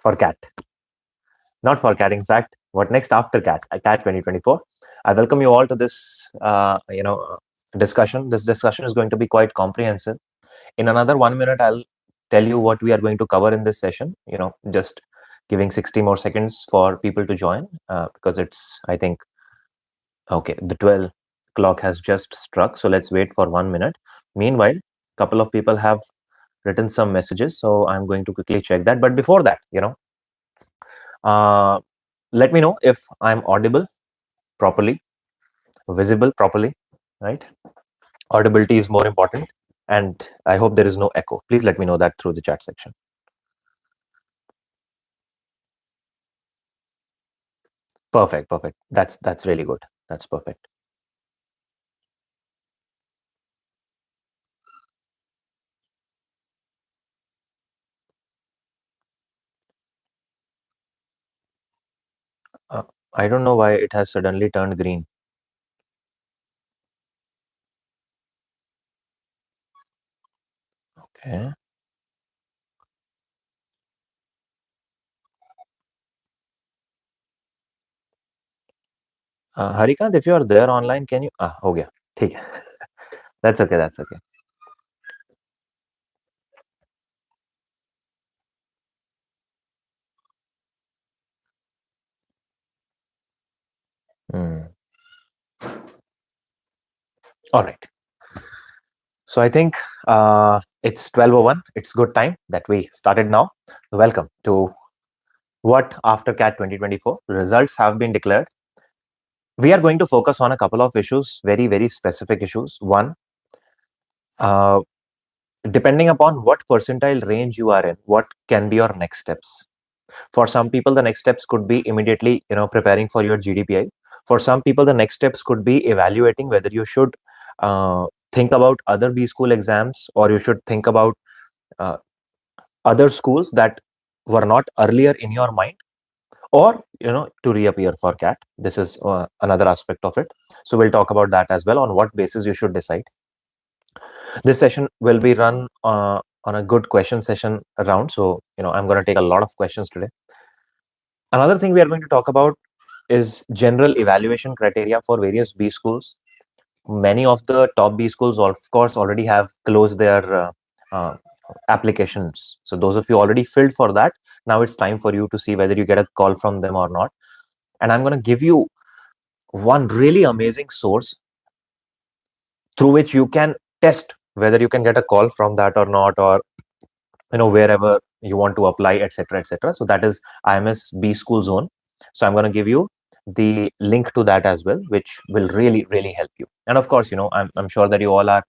for CAT. Not for CAT, in fact, what next after CAT, CAT 2024. I welcome you all to this, discussion. This discussion is going to be quite comprehensive. In another 1 minute, I'll tell you what we are going to cover in this session. Just giving 60 more seconds for people to join because it's, I think, okay, the 12 clock has just struck. So let's wait for 1 minute. Meanwhile, a couple of people have written some messages, so I'm going to quickly check that. But before that, let me know if I'm audible properly, visible properly, right? Audibility is more important, and I hope there is no echo. Please let me know that through the chat section. Perfect. That's really good. That's perfect. I don't know why it has suddenly turned green. Okay. Harikant, if you are there online, can you? हो गया. ठीक है. That's okay. That's okay. All right. So I think it's 12:01. It's good time that we started now. Welcome to what after CAT 2024. Results have been declared. We are going to focus on a couple of issues, very, very specific issues. One, depending upon what percentile range you are in, what can be your next steps? For some people, the next steps could be immediately, preparing for your GDPI. For some people, the next steps could be evaluating whether you should think about other B school exams, or you should think about other schools that were not earlier in your mind, or to reappear for CAT. This is another aspect of it. So we'll talk about that as well, on what basis you should decide. This session will be run on a good question session round. So I'm going to take a lot of questions today. Another thing we are going to talk about is general evaluation criteria for various B schools. Many of the top B schools, of course, already have closed their applications. So those of you already filled for that, now it's time for you to see whether you get a call from them or not. And I'm going to give you one really amazing source through which you can test whether you can get a call from that or not, or wherever you want to apply, etc., etc. So that is IMS B School Zone. So I'm going to give you the link to that as well, which will really, really help you. And of course, I'm sure that you all are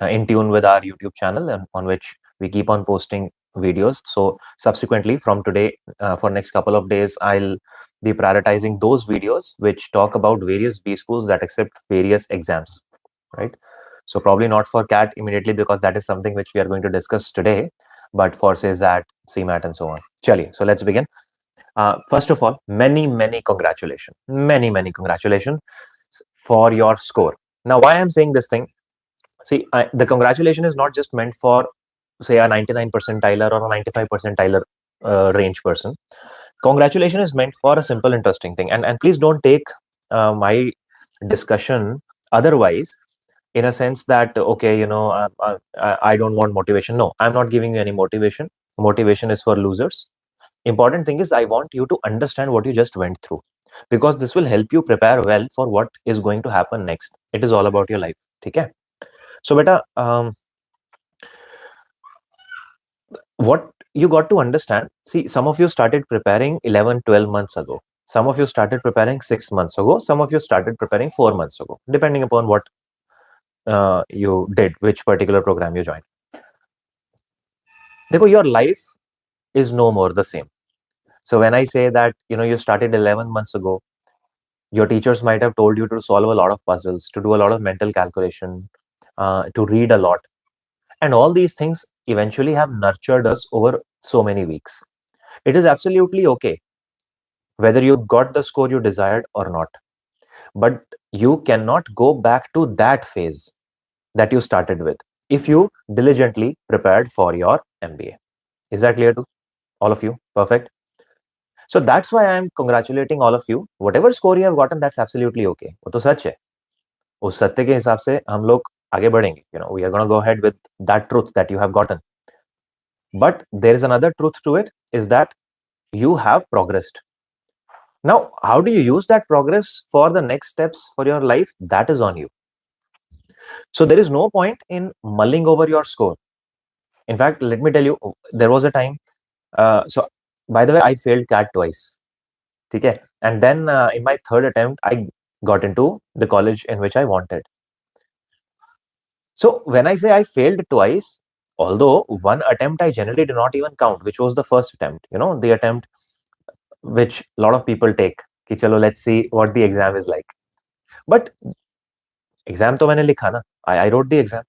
in tune with our YouTube channel, and on which we keep on posting videos. So subsequently, from today, for next couple of days, I'll be prioritizing those videos which talk about various B schools that accept various exams, right? So probably not for CAT immediately, because that is something which we are going to discuss today, but for CSAT, CMAT, and so on. Chaliye, so let's begin. First of all, many congratulations. Many congratulations for your score. Now, why I'm saying this thing, see, the congratulation is not just meant for, say, a 99 percentiler or a 95 percentiler range person. Congratulations is meant for a simple, interesting thing. And please don't take my discussion otherwise, in a sense that, okay, I don't want motivation. No, I'm not giving you any motivation. Motivation is for losers. Important thing is, I want you to understand what you just went through, because this will help you prepare well for what is going to happen next. It is all about your life. Okay? So beta, what you got to understand, see, some of you started preparing 11-12 months ago. Some of you started preparing 6 months ago. Some of you started preparing 4 months ago, depending upon what you did, which particular program you joined. Your life is no more the same. So when I say that, you started 11 months ago, your teachers might have told you to solve a lot of puzzles, to do a lot of mental calculation, to read a lot. And all these things eventually have nurtured us over so many weeks. It is absolutely okay whether you got the score you desired or not. But you cannot go back to that phase that you started with if you diligently prepared for your MBA. Is that clear to all of you? Perfect. So that's why I'm congratulating all of you. Whatever score you have gotten, that's absolutely okay. वो तो सच है. उस सत्य के हिसाब से हम लोग आगे बढ़ेंगे. We are going to go ahead with that truth that you have gotten. But there is another truth to it, is that you have progressed. Now, how do you use that progress for the next steps for your life? That is on you. So there is no point in mulling over your score. In fact, let me tell you, there was a time. So, by the way, I failed CAT twice. Okay? And then in my third attempt, I got into the college in which I wanted. So when I say I failed twice, although one attempt I generally do not even count, which was the first attempt, the attempt which a lot of people take. Ki chalo, let's see what the exam is like. But exam to maine likha na. I wrote the exam.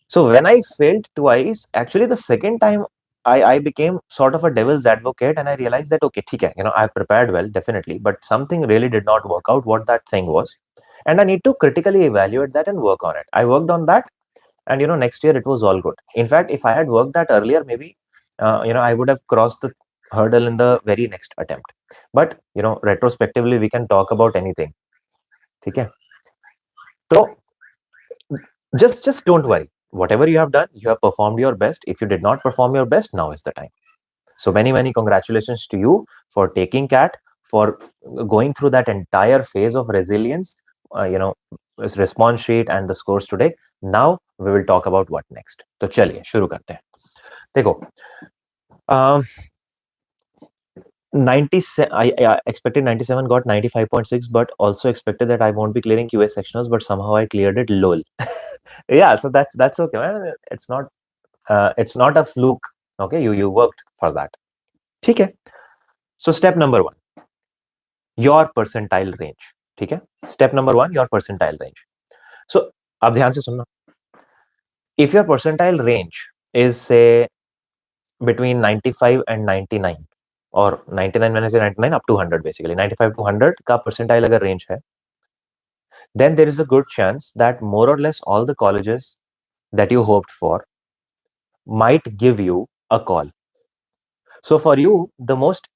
So when I failed twice, actually the second time I became sort of a devil's advocate, and I realized that, okay, theek hai, I prepared well, definitely, but something really did not work out what that thing was. And I need to critically evaluate that and work on it. I worked on that, and next year it was all good. In fact, if I had worked that earlier, maybe I would have crossed the hurdle in the very next attempt. But retrospectively, we can talk about anything. Okay? So just don't worry. Whatever you have done, you have performed your best. If you did not perform your best, now is the time. So many congratulations to you for taking CAT, for going through that entire phase of resilience, response sheet and the scores today. Now we will talk about what next. तो चलिए शुरू करते हैं. देखो, I expected 97, got 95.6, but also expected that I won't be clearing QA sectionals, but somehow I cleared it. Lol. Yeah, so that's okay, man. It's not a fluke. Okay, you worked for that. ठीक है. So step number 1, your percentile range. ठीक है. Step number 1, your percentile range. So अब ध्यान से सुनना. If your percentile range is, say, between 95 and 99, or 99 मैंने से 99 up to 100, basically 95 to 100 का percentile अगर range है, then there is a good chance that more or less all the colleges that you hoped for might give you a call. So for you, the most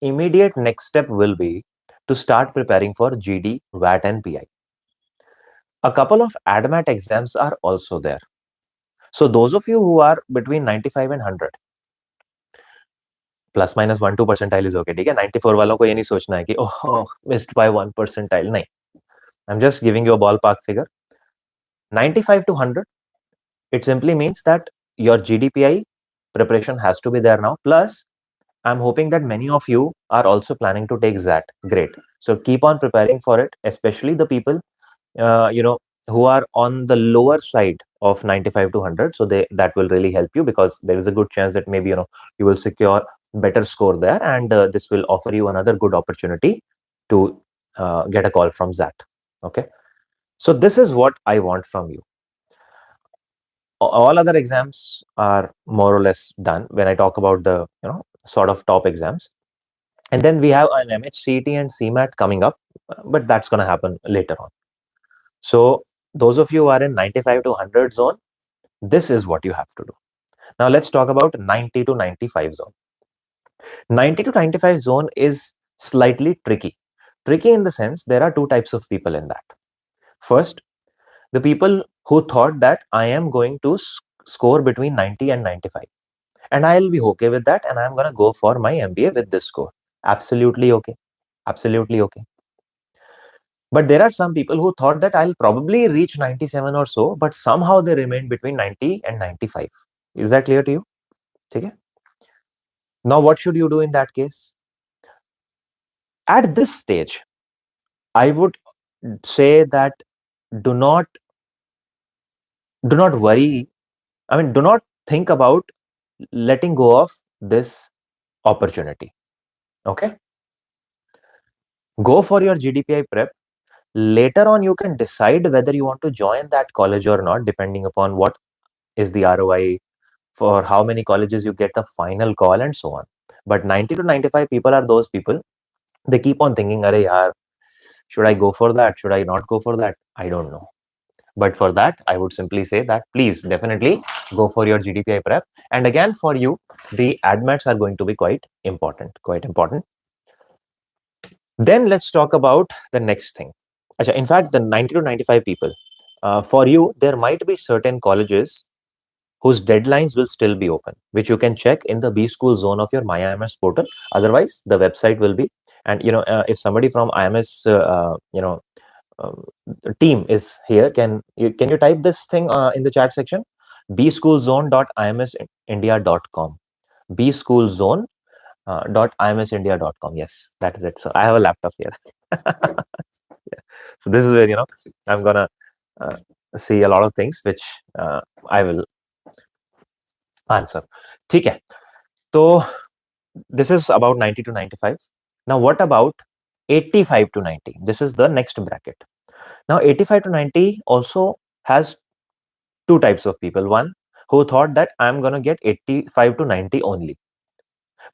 immediate next step will be to start preparing for GD, VAT and PI. A couple of ADMAT exams are also there. So those of you who are between 95 and 100, plus minus 1-2 percentile is okay. ठीक है. 94 वालों को ये नहीं सोचना है कि ओह missed bye 1 percentile. नहीं, I am just giving you a ball park figure. 95 to 100, it simply means that your GDPI preparation has to be there now. Plus, I'm hoping that many of you are also planning to take that. Great. So keep on preparing for it, especially the people who are on the lower side of 95 to 100. So that will really help you, because there is a good chance that maybe you will secure better score there, and this will offer you another good opportunity to get a call from that. Okay, so this is what I want from you. All other exams are more or less done when I talk about the sort of top exams, and then we have an MHCET and CMAT coming up, but that's going to happen later on. So those of you who are in 95 to 100 zone, this is what you have to do. Now let's talk about 90 to 95 zone. 90 to 95 zone is slightly tricky. Tricky in the sense there are two types of people in that. First, the people who thought that I am going to score between 90 and 95, and I'll be okay with that, and I'm going to go for my MBA with this score. Absolutely okay. Absolutely okay. But there are some people who thought that I'll probably reach 97 or so, but somehow they remain between 90 and 95. Is that clear to you? Okay. Now, what should you do in that case? At this stage, I would say that do not worry. I mean, do not think about letting go of this opportunity. Okay. Go for your GDPI prep. Later on, you can decide whether you want to join that college or not, depending upon what is the ROI, for how many colleges you get the final call, and so on. But 90 to 95 people are those people. They keep on thinking, "Arey yaar, should I go for that? Should I not go for that? I don't know." But for that, I would simply say that please definitely go for your GDPI prep. And again, for you, the admats are going to be quite important, quite important. Then let's talk about the next thing. In fact, the 90 to 95 people, for you, there might be certain colleges whose deadlines will still be open, which you can check in the B School zone of your My IMS portal. Otherwise, the website will be, and if somebody from IMS, um, team is here, can you type this thing in the chat section? bschoolzone.imsindia.com. bschoolzone.imsindia.com. Yes, that is it. So I have a laptop here. Yeah. So this is where I'm gonna uh, see a lot of things which I will answer. ठीक है. So this is about 90 to 95. Now what about 85 to 90? This is the next bracket. Now 85 to 90 also has two types of people. One who thought that I'm going to get 85 to 90 only.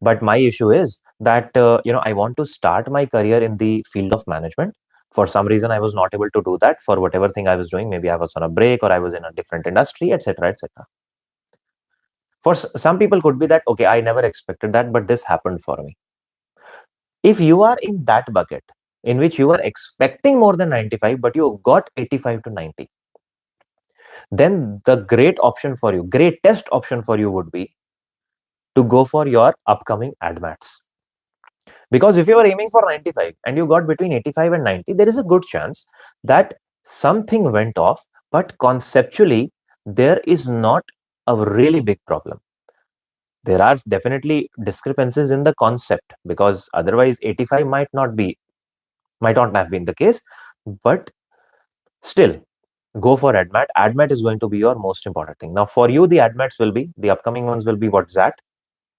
But my issue is that, I want to start my career in the field of management. For some reason, I was not able to do that for whatever thing I was doing. Maybe I was on a break or I was in a different industry, etc., etc. For some people could be that, okay, I never expected that, but this happened for me. If you are in that bucket in which you are expecting more than 95, but you got 85 to 90, then the greatest option for you would be to go for your upcoming ADMATs. Because if you are aiming for 95 and you got between 85 and 90, there is a good chance that something went off, but conceptually, there is not a really big problem. There are definitely discrepancies in the concept, because otherwise 85 might not have been the case, but still go for ADMAT. ADMAT is going to be your most important thing. Now for you, the ADMATs will be, the upcoming ones will be what ZAT,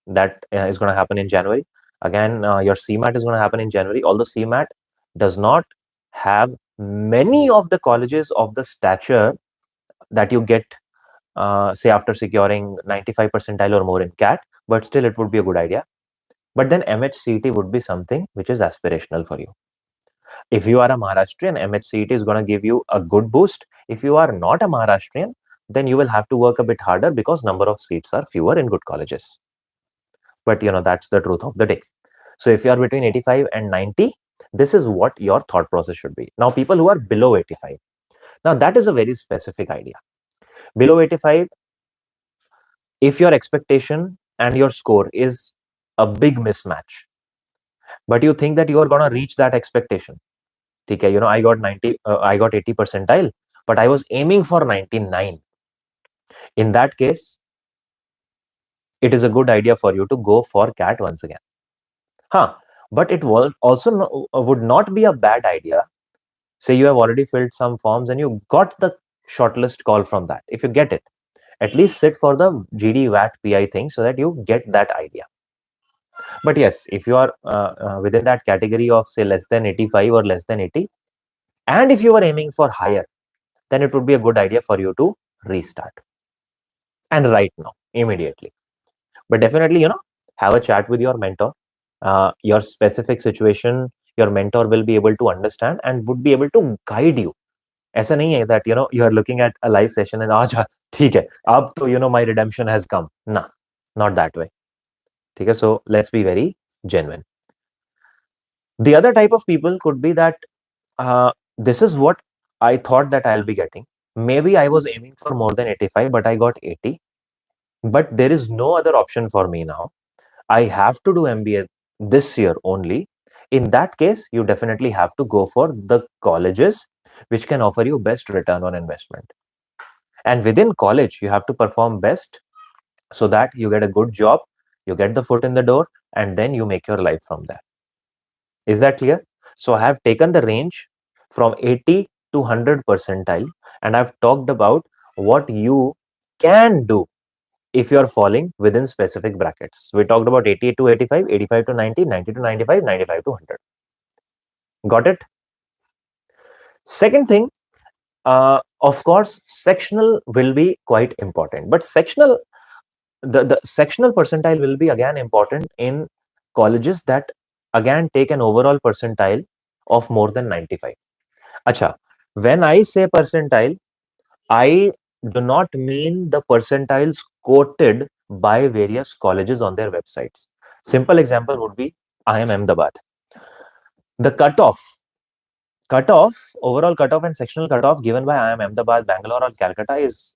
that is going to happen in January. Again, your CMAT is going to happen in January. Although CMAT does not have many of the colleges of the stature that you get, say, after securing 95 percentile or more in CAT, but still it would be a good idea. But then MHCET would be something which is aspirational for you. If you are a Maharashtrian, MHCET is going to give you a good boost. If you are not a Maharashtrian, then you will have to work a bit harder because number of seats are fewer in good colleges. But that's the truth of the day. So if you are between 85 and 90, this is what your thought process should be. Now, people who are below 85, now that is a very specific idea. Below 85, if your expectation and your score is a big mismatch, but you think that you are going to reach that expectation. Okay, I got 90, I got 80 percentile, but I was aiming for 99. In that case, it is a good idea for you to go for CAT once again. But it will also would not be a bad idea. Say you have already filled some forms and you got the shortlist call from that. If you get it, at least sit for the GD-WAT-PI thing so that you get that idea. But yes, if you are within that category of say less than 85 or less than 80, and if you are aiming for higher, then it would be a good idea for you to restart. And right now, immediately. But definitely, have a chat with your mentor. Your specific situation, your mentor will be able to understand and would be able to guide you. ऐसा नहीं है that you are looking at a live session and आज ठीक है अब तो my redemption has come. Nah, not that way. ठीक है, so let's be very genuine. The other type of people could be that this is what I thought that I'll be getting. Maybe I was aiming for more than 85, but I got 80. But there is no other option for me now. I have to do MBA this year only. In that case, you definitely have to go for the colleges which can offer you best return on investment. And within college, you have to perform best so that you get a good job, you get the foot in the door, and then you make your life from there. Is that clear? So I have taken the range from 80 to 100 percentile, and I've talked about what you can do if you are falling within specific brackets. We talked about 88 to 85, 85 to 90, 90 to 95, 95 to 100. Got it? Second thing, of course, sectional will be quite important. But the sectional percentile will be again important in colleges that again take an overall percentile of more than 95. Acha, when I say percentile, I do not mean the percentiles quoted by various colleges on their websites. Simple example would be IIM Ahmedabad. The overall cutoff and sectional cutoff given by IIM Ahmedabad, Bangalore, or Calcutta is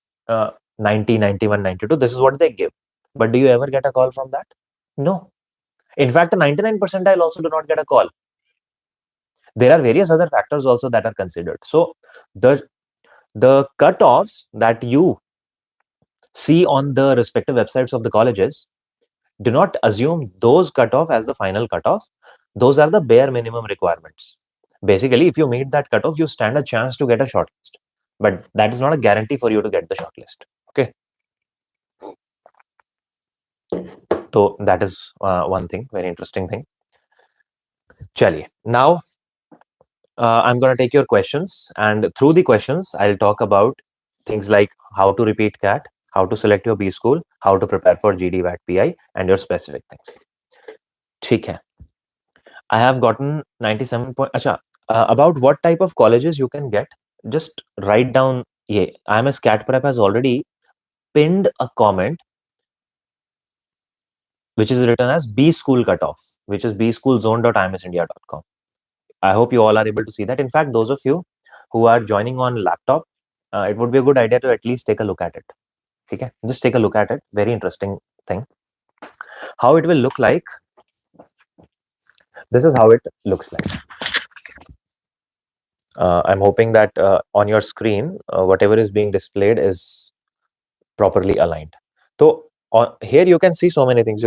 90, 91, 92. This is what they give. But do you ever get a call from that? No. In fact, a 99 percentile also do not get a call. There are various other factors also that are considered. So the cutoffs that you see on the respective websites of the colleges, do not assume those cutoff as the final cutoff. Those are the bare minimum requirements. Basically, if you meet that cutoff, you stand a chance to get a shortlist. But that is not a guarantee for you to get the shortlist. Okay. So that is one thing, very interesting thing. Chaliye. Now, I'm going to take your questions, and through the questions, I'll talk about things like how to repeat CAT, how to select your B school, how to prepare for GD-WAT-PI, and your specific things. ठीक है. I have gotten 97 point. Acha, about what type of colleges you can get, just write down. Yeah, IMS Cat Prep has already pinned a comment which is written as B school cutoff, which is bschoolzone.imsindia.com. I hope you all are able to see that. In fact, those of you who are joining on laptop, it would be a good idea to at least take a look at it. Okay, just take a look at it. Very interesting thing. How it will look like. This is how it looks like. I'm hoping that on your screen, whatever is being displayed is properly aligned. So here you can see so many things,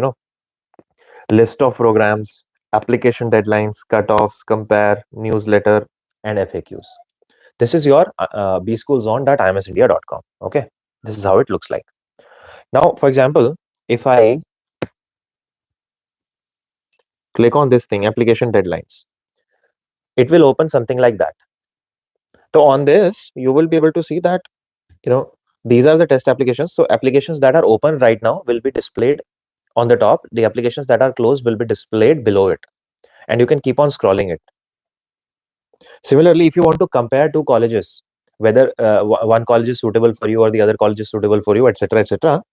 list of programs, application deadlines, cutoffs, compare, newsletter, and FAQs. This is your bschoolzone.imsindia.com. Okay, this is how it looks like. Now, for example, if I click on this thing, application deadlines, it will open something like that. So on this, you will be able to see that, these are the test applications. So applications that are open right now will be displayed on the top. The applications that are closed will be displayed below it. And you can keep on scrolling it. Similarly, if you want to compare two colleges, whether one college is suitable for you or the other college is suitable for you, etc., etc.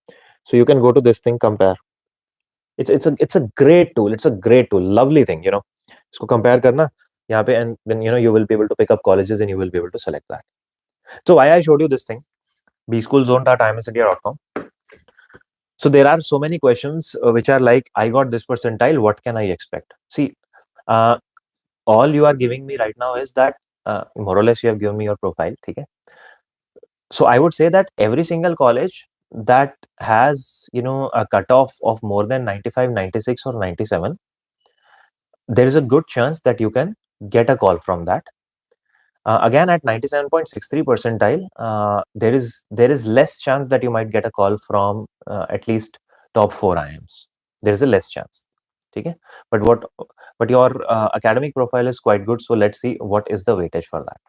So you can go to this thing, compare. It's a great tool. It's a great tool. Lovely thing, इसको compare करना यहाँ पे, and then you will be able to pick up colleges and you will be able to select that. So why I showed you this thing, bschoolzone.imsindia.com. So there are so many questions which are like, I got this percentile, what can I expect? See, all you are giving me right now is that more or less you have given me your profile. Okay? So I would say that every single college that has a cutoff of more than 95, 96, or 97, there is a good chance that you can get a call from that. Again, at 97.63 percentile, there is less chance that you might get a call from at least top 4 IIMs. There is a less chance. Okay? But your academic profile is quite good, so let's see what is the weightage for that.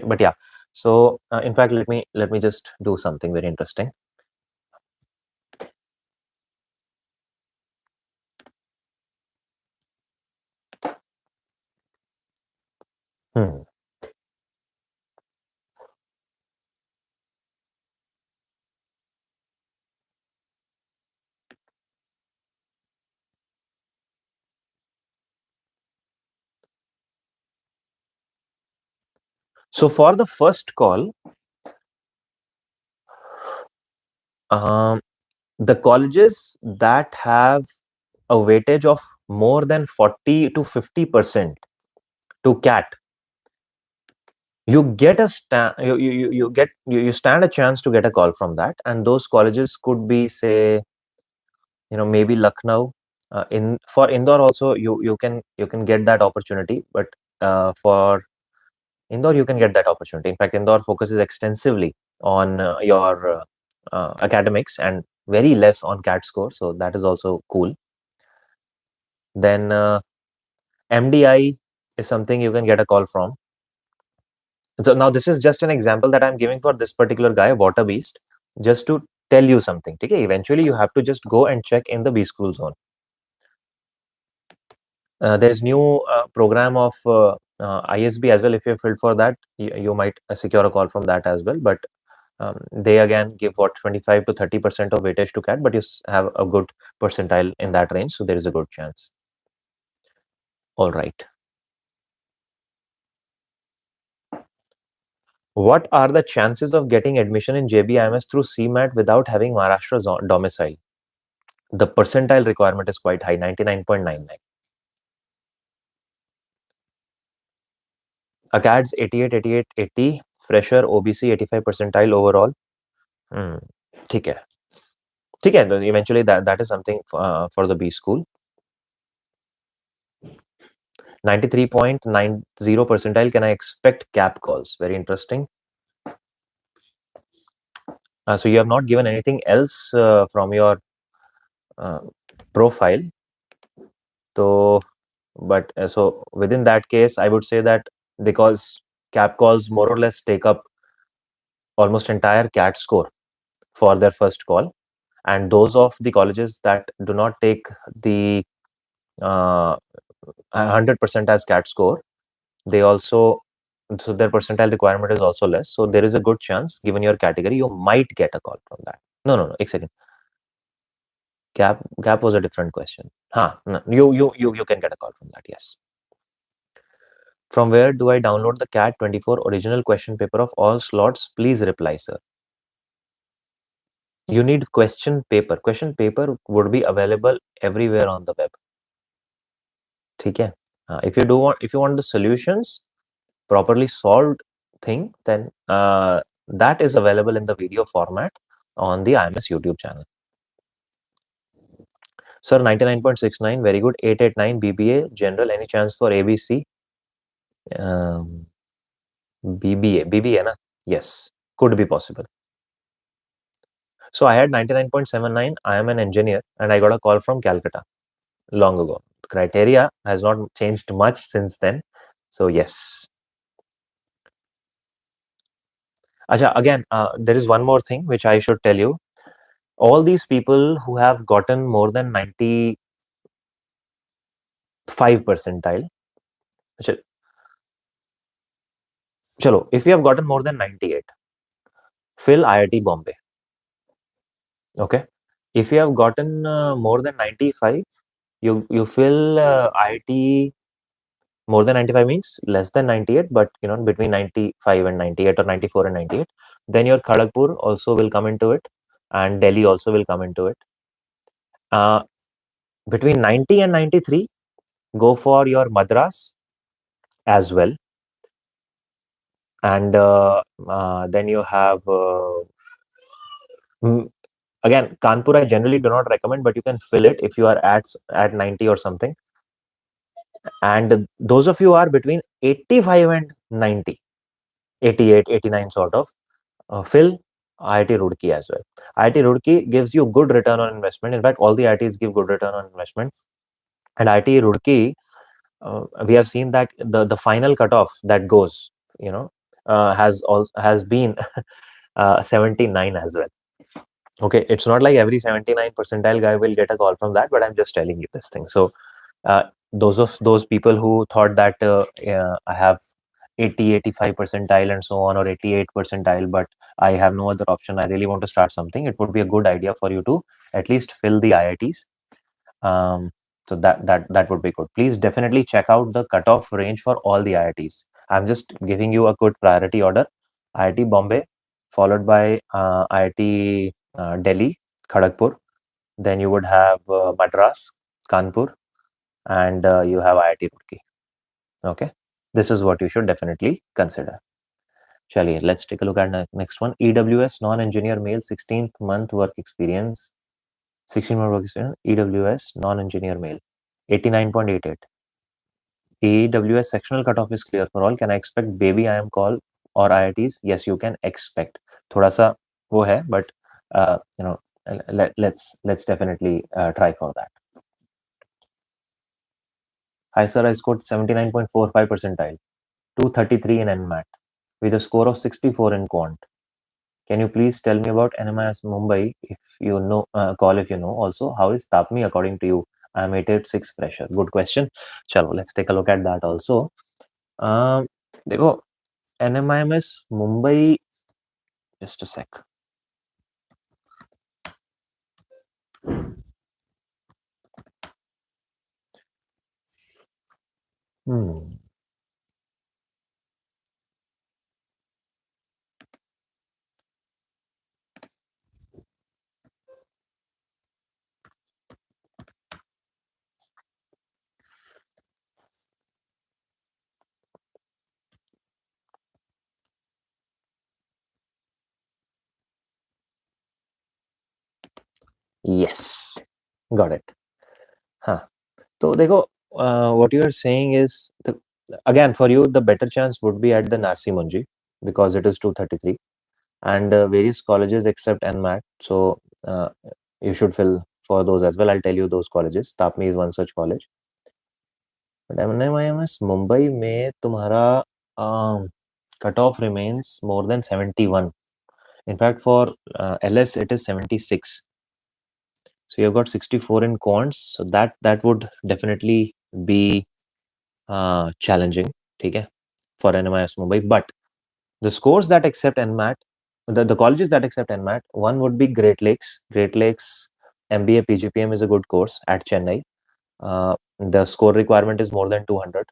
But yeah, so in fact, let me just do something very interesting. So for the first call, the colleges that have a weightage of more than 40 to 50% to CAT, you get a you stand a chance to get a call from that, and those colleges could be, say, maybe Lucknow. For Indore also, you can get that opportunity, but for Indore you can get that opportunity. In fact, Indore focuses extensively on your academics and very less on CAT score, so that is also cool. Then MDI is something you can get a call from. So now this is just an example that I'm giving for this particular guy, Water Beast, just to tell you something. Okay, eventually you have to just go and check in the B school zone. There is new program of ISB as well. If you filled for that, you might secure a call from that as well. But They again give what 25 to 30% of weightage to CAT, but you have a good percentile in that range, so there is a good chance. All right. What are the chances of getting admission in JBIMS through CMAT without having Maharashtra's domicile? The percentile requirement is quite high, 99.99. ACADS 88, 88, 80, fresher OBC 85 percentile overall. ठीक है, ठीक है. Eventually that is something for the B school. 93.90 percentile. Can I expect cap calls? Very interesting. So you have not given anything else from your profile. So, but so within that case, I would say that because cap calls more or less take up almost entire CAT score for their first call, and those of the colleges that do not take the 100% as CAT score, they also, so their percentile requirement is also less. So there is a good chance, given your category, you might get a call from that. No. One second. Cap was a different question. No, you can get a call from that. Yes. From where do I download the CAT 24 original question paper of all slots? Please reply, sir. You need question paper. Question paper would be available everywhere on the web. Okay. If you want the solutions, properly solved thing, then that is available in the video format on the IMS YouTube channel. Sir, 99.69, very good. 889 BBA general. Any chance for ABC? BBA na? Yes, could be possible. So I had 99.79. I am an engineer and I got a call from Calcutta long ago. Criteria has not changed much since then. So yes. Acha, again, there is one more thing which I should tell you. All these people who have gotten more than 95 percentile. Chalo, if you have gotten more than 98, fill IIT Bombay. Okay. If you have gotten more than 95, you fill IIT. More than 95 means less than 98, but between 95 and 98 or 94 and 98. Then your Kharagpur also will come into it, and Delhi also will come into it. Between 90 and 93, go for your Madras as well. And then you have again, Kanpur I generally do not recommend, but you can fill it if you are at 90 or something. And those of you are between 85 and 90, 88, 89 sort of, fill IIT Roorkee as well. IIT Roorkee gives you good return on investment. In fact, all the IITs give good return on investment. And IIT Roorkee, we have seen that the final cutoff that goes, has been 79 as well. Okay, it's not like every 79 percentile guy will get a call from that, but I'm just telling you this thing. So those people who thought that I have 80, 85 percentile and so on, or 88 percentile, but I have no other option, I really want to start something, it would be a good idea for you to at least fill the IITs. So that would be good. Please definitely check out the cutoff range for all the IITs. I'm just giving you a good priority order. IIT Bombay, followed by IIT Delhi, Kharagpur. Then you would have Madras, Kanpur, and you have IIT Roorkee. Okay, this is what you should definitely consider. Chaliye, let's take a look at the next one. EWS non-engineer male, 16th month work experience. 16-month work experience. EWS non-engineer male, 89.88. EWS sectional cutoff is clear for all. Can I expect baby IIM call or IITs? Yes, you can expect. थोड़ा सा वो है, but let's definitely try for that. Hi sir, I scored 79.45 percentile, 233 in NMAT, with a score of 64 in quant. Can you please tell me about NMIS Mumbai if you know, call if you know. Also, how is Tapmi according to you? I'm 886 fresher. Good question. Chalo, let's take a look at that also. देखो, NMIMS Mumbai Just a sec. Hmm. Yes, got it. Huh. So देखो, what you are saying is again for you the better chance would be at the Narsi Munji because it is 233 and various colleges except NMAT. So you should fill for those as well. I'll tell you those colleges. Tapmi is one such college. But IMS Mumbai में तुम्हारा cut off remains more than 71. In fact, for LS it is 76. So you've got 64 in quants. So that would definitely be challenging. Okay, for NMIS Mumbai. But the scores that accept NMAT, the colleges that accept NMAT, one would be Great Lakes. Great Lakes MBA PGPM is a good course at Chennai. The score requirement is more than 200.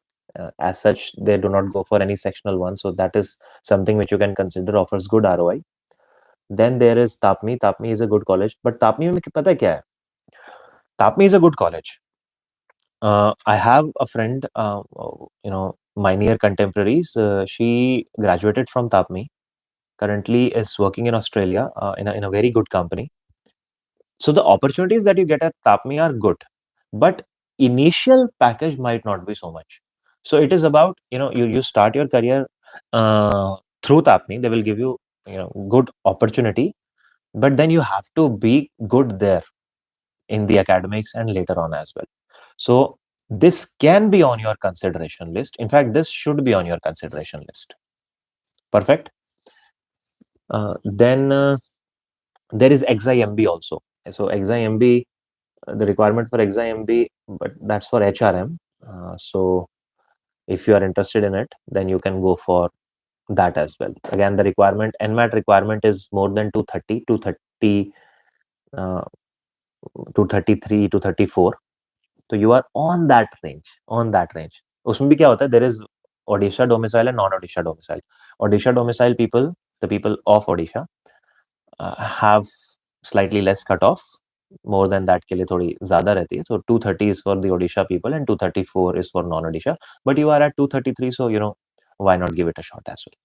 As such, they do not go for any sectional one. So that is something which you can consider offers good ROI. Then there is Tapmi. Tapmi is a good college. But Tapmi में पता है क्या है? Tapmi is a good college. I have a friend, my near contemporaries. She graduated from Tapmi. Currently, is working in Australia in a very good company. So the opportunities that you get at Tapmi are good, but initial package might not be so much. So it is about you start your career through Tapmi. They will give you good opportunity, but then you have to be good there in the academics and later on as well. So this can be on your consideration list. In fact, this should be on your consideration list. Perfect. Then there is XIMB also. So XIMB, the requirement for XIMB, but that's for HRM. So if you are interested in it, then you can go for that as well. Again, the requirement, NMAT requirement is more than 230, 230, 233, 234. तो you are on that range उसमें भी क्या होता है there is Odisha domicile and non Odisha domicile Odisha domicile people the people of Odisha have slightly less cut off more than that के लिए थोड़ी ज्यादा रहती है so 230 is for the Odisha people and 234 is for non Odisha but you are at 233 so why not give it a shot as well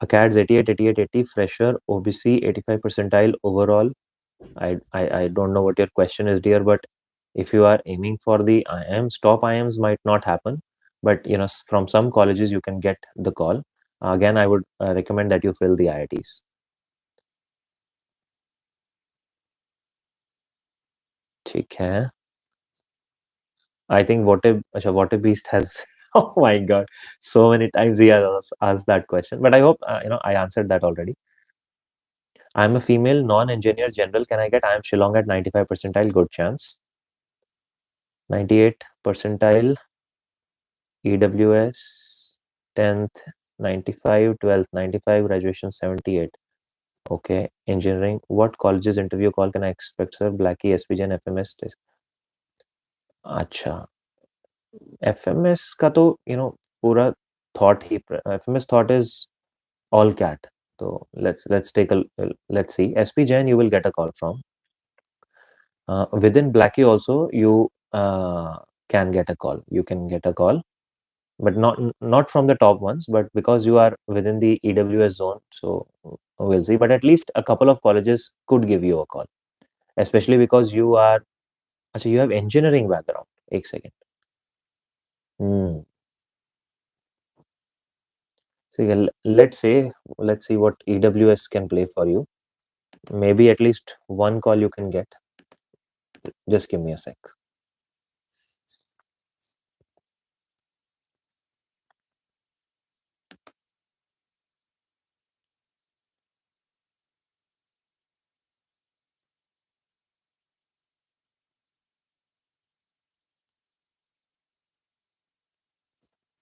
ACADS 88, 88, 80, fresher, OBC, 85 percentile overall. I don't know what your question is, dear, but if you are aiming for the IIMs, top IIMs might not happen, but from some colleges you can get the call. Again, I would recommend that you fill the IITs. ठीक है. I think what a beast has. Oh my God, so many times he has asked that question, but I hope I answered that already. I'm a female, non-engineer general. Can I get I am Shillong at 95 percentile? Good chance. 98 percentile. EWS 10th 95, 12th 95, graduation 78. Okay, engineering. What colleges interview call can I expect, sir? Blackie, SPG and FMS. अच्छा, FMS का तो पूरा thought he FMS thought is all cat. So let's take a let's see. SP Jain you will get a call from. Within Blackie also you can get a call. You can get a call, but not from the top ones, but because you are within the EWS zone, so we'll see. But at least a couple of colleges could give you a call, especially because you are, अच्छा, you have engineering background. एक second. Hmm. So let's see what EWS can play for you. Maybe at least one call you can get. Just give me a sec.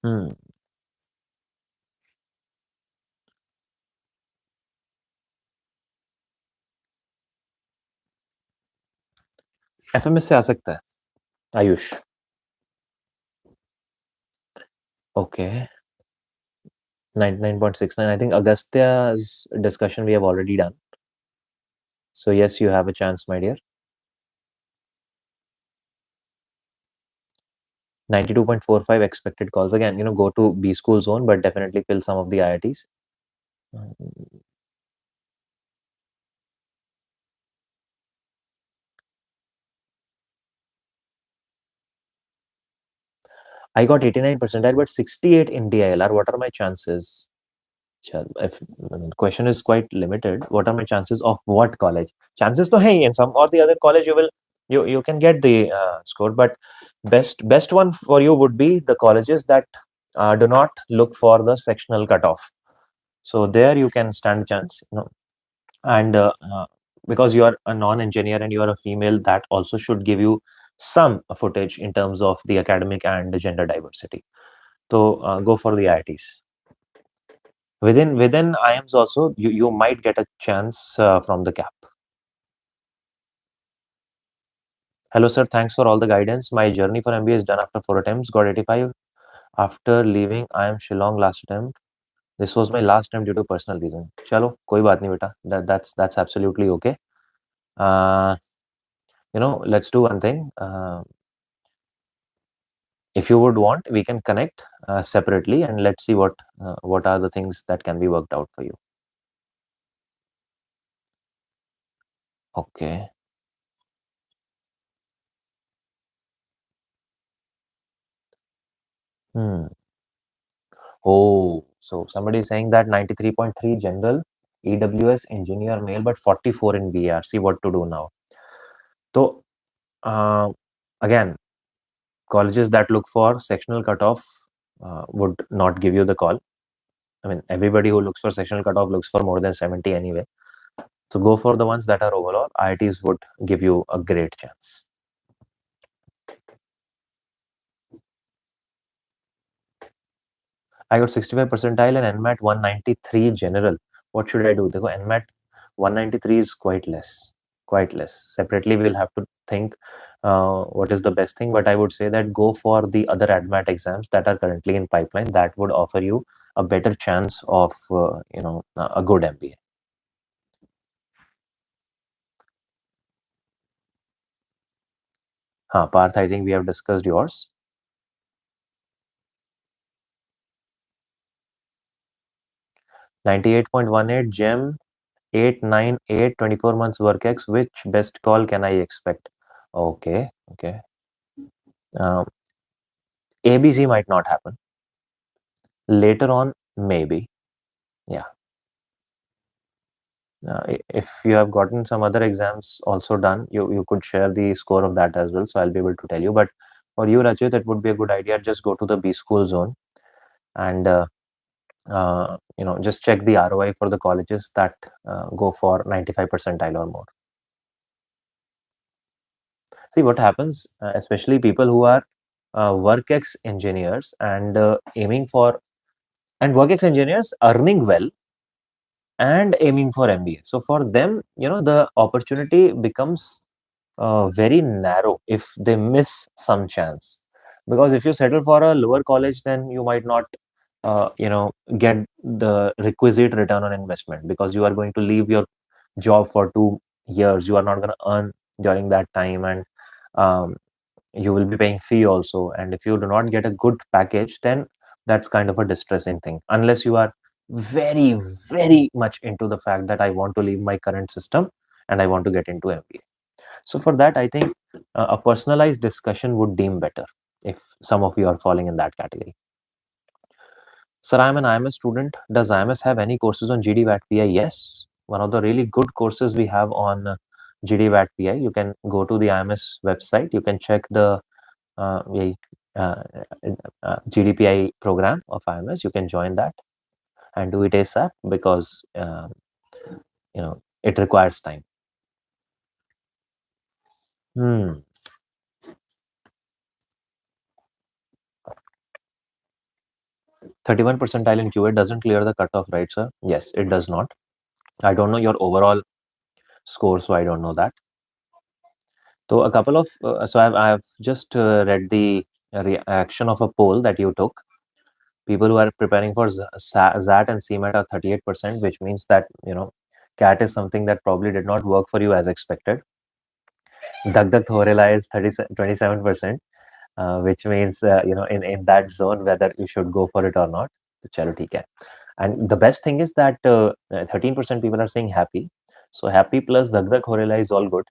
Hmm. FMS से आ सकता है। Ayush. Okay. 99.69, I think Agastya's discussion we have already done. So yes, you have a chance, my dear. 92.45 expected calls. Again, go to B school zone, but definitely fill some of the IITs. I got 89 percentile, but 68 in DILR. What are my chances? If question is quite limited, what are my chances of what college? Chances to hey, in some or the other college you can get the score, but best one for you would be the colleges that do not look for the sectional cutoff. So there you can stand a chance, and because you are a non-engineer and you are a female, that also should give you some footage in terms of the academic and the gender diversity. So go for the IITs. Within IIMs also, you might get a chance from the cap. Hello sir, thanks for all the guidance. My journey for MBA is done after 4 attempts, got 85. After leaving IIM Shillong last attempt, this was my last attempt due to personal reason. चलो कोई बात नहीं बेटा, that's absolutely okay. Uh, let's do one thing. If you would want, we can connect separately and let's see what are the things that can be worked out for you. Okay. Hmm. Oh, so somebody is saying that 93.3 general, EWS engineer male, but 44 in BR. See what to do now. So, uh, again, colleges that look for sectional cutoff would not give you the call. I mean, everybody who looks for sectional cutoff looks for more than 70 anyway. So go for the ones that are overall. IITs would give you a great chance. I got 65 percentile and NMAT 193 general. What should I do? देखो NMAT 193 is quite less. Quite less. Separately, we'll have to think what is the best thing. But I would say that go for the other ADMAT exams that are currently in pipeline. That would offer you a better chance of a good MBA. Parth, I think we have discussed yours. 98.18 GEM 898 24 months work X. Which best call can I expect? Okay. Okay. ABC might not happen. Later on, maybe. Yeah. If you have gotten some other exams also done, you could share the score of that as well. So I'll be able to tell you. But for you, Rachit, it would be a good idea. Just go to the B school zone and just check the ROI for the colleges that go for 95 percentile or more. See what happens, especially people who are WorkX engineers and aiming for and WorkX engineers earning well and aiming for MBA. So for them, the opportunity becomes very narrow if they miss some chance. Because if you settle for a lower college, then you might not, get the requisite return on investment because you are going to leave your job for 2 years. You are not going to earn during that time, and um, you will be paying fee also. And if you do not get a good package, then that's kind of a distressing thing. Unless you are very, very much into the fact that I want to leave my current system and I want to get into MBA. So for that, I think a personalized discussion would deem better if some of you are falling in that category. Sir, I'm an IMS student. Does IMS have any courses on GD-WAT-PI? Yes. One of the really good courses we have on GD-WAT-PI. You can go to the IMS website. You can check the uh, yeah, uh, GDPI program of IMS. You can join that and do it ASAP because it requires time. 31 percentile in QA doesn't clear the cutoff, right, sir? Yes, it does not. I don't know your overall score, so I don't know that. So a couple of I've just read the reaction of a poll that you took. People who are preparing for ZAT and CMAT are 38%, which means that CAT is something that probably did not work for you as expected. Dak Dak Thorela is 27%, which means in that zone whether you should go for it or not. Chalo, theek hai. And the best thing is that 13% people are saying happy. So happy plus Dak Dak Thorela is all good.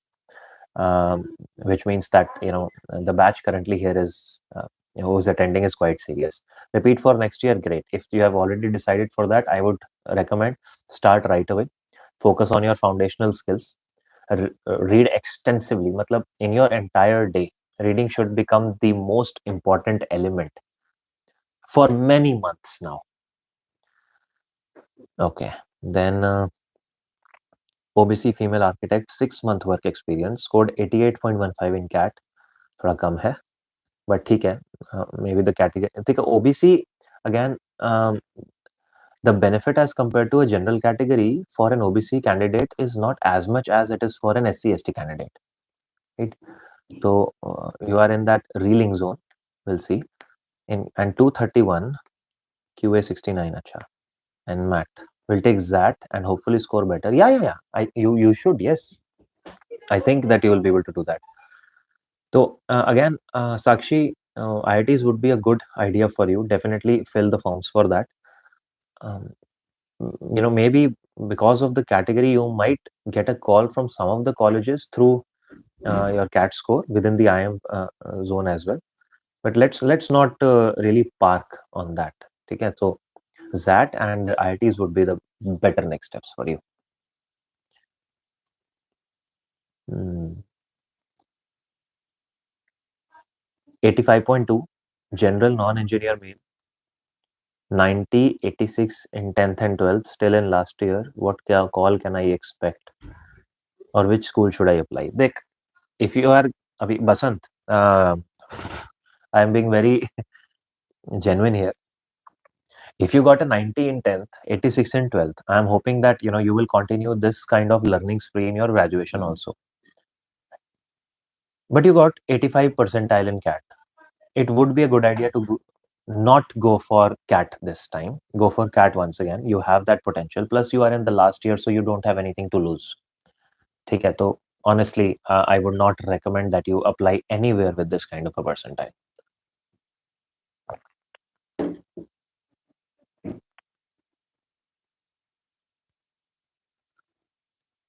Which means that the batch currently here is who's attending is quite serious. Repeat for next year, great. If you have already decided for that, I would recommend start right away. Focus on your foundational skills. Read extensively. Matlab, in your entire day, reading should become the most important element for many months now. Okay, then OBC female architect, 6 month work experience, scored 88.15 in CAT. थोड़ा कम है, but ठीक है. Maybe the category. I think OBC again. The benefit as compared to a general category for an OBC candidate is not as much as it is for an SC/ST candidate, right? So you are in that reeling zone. We'll see. And 231 QA 69, acha, and MAT. We'll take that and hopefully score better. Yeah. You should, yes. I think that you will be able to do that. So again, Sakshi, IITs would be a good idea for you. Definitely fill the forms for that. Um, maybe because of the category, you might get a call from some of the colleges through your CAT score within the IM zone as well. But let's not really park on that. Okay, so ZAT and IITs would be the better next steps for you. 85.2 general non-engineer male, 90, 86 in 10th and 12th, still in last year. What call can I expect? Or which school should I apply? Dekh, if you are Basant, I am being very genuine here. If you got a 90 in 10th, 86 in 12th, I am hoping that you will continue this kind of learning spree in your graduation also. But you got 85 percentile in CAT. It would be a good idea to not go for CAT this time. Go for CAT once again. You have that potential. Plus, you are in the last year, so you don't have anything to lose. Okay, so honestly, I would not recommend that you apply anywhere with this kind of a percentile.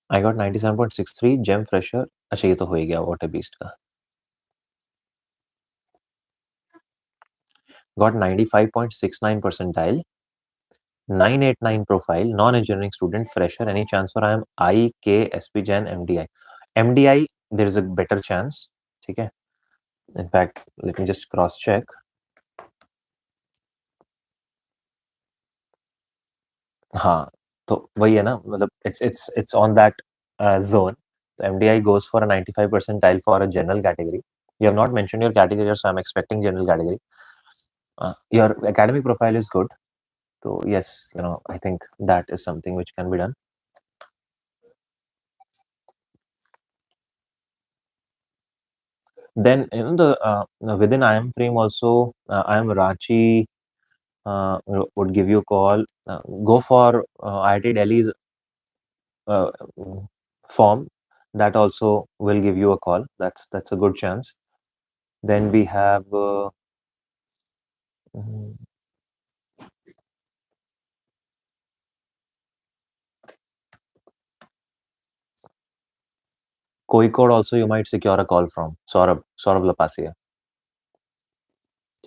I got 97.63 gem fresher. अच्छा ये तो हो ही गया water beast का. Got 95.69 percentile. 989 profile, non-engineering student, fresher. Any chance for I am IK, SP Gen, MDI? MDI, there is a better chance. Okay. In fact, let me just cross check. हाँ, तो वही है ना, मतलब it's on that zone. So MDI goes for a 95 percentile for a general category. You have not mentioned your category, so I'm expecting general category. Your academic profile is good. So yes, I think that is something which can be done. Then the within IM frame also, IM Ranchi would give you a call. Go for IIT Delhi's form. That also will give you a call. That's a good chance. Then we have Kozhikode also you might secure a call from Saurabh Lapasia.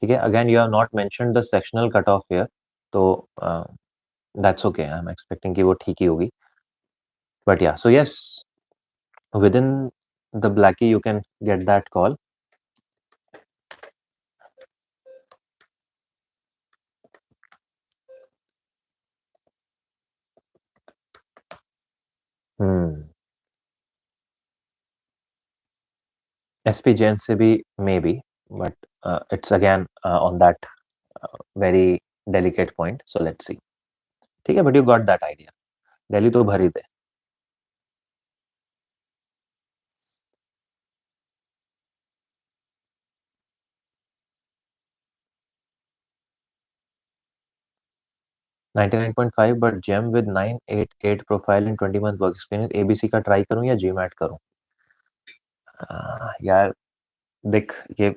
Okay, again you have not mentioned the sectional cutoff here, so that's okay. I'm expecting कि वो ठीक ही होगी. But yeah, so yes, within the Blackie you can get that call. SP Jain se bhi maybe, but it's again on that very delicate point. So let's see. ठीक है, but you got that idea. Delhi तो भर ही दे. 99.5 but gem with 988 profile in 20 month work experience. ABC का try करूं या GMAT करूं? यार देख, ये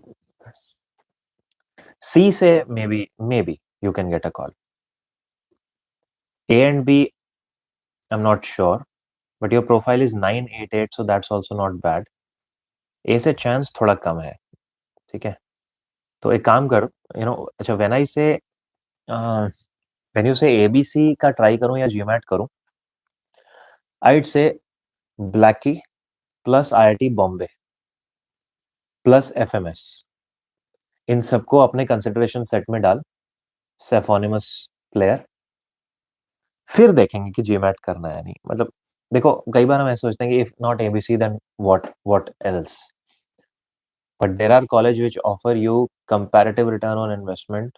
C से maybe you can get a call. A and B, I'm not sure, but your profile is 988, so that's also not bad. A से chance थोड़ा कम है, ठीक है. तो एक काम कर, अच्छा, when you say ABC का ट्राई करूं या GMAT करूं, I'd say Blackie plus IIT Bombay plus FMS, इन सबको अपने कंसिडरेशन सेट में डाल. सेफोनिमस प्लेयर, फिर देखेंगे कि जीमैट करना है नहीं. मतलब देखो, कई बार हम ऐसे सोचते हैं कि if not ABC then what else, but there are college which offer you comparative return on investment.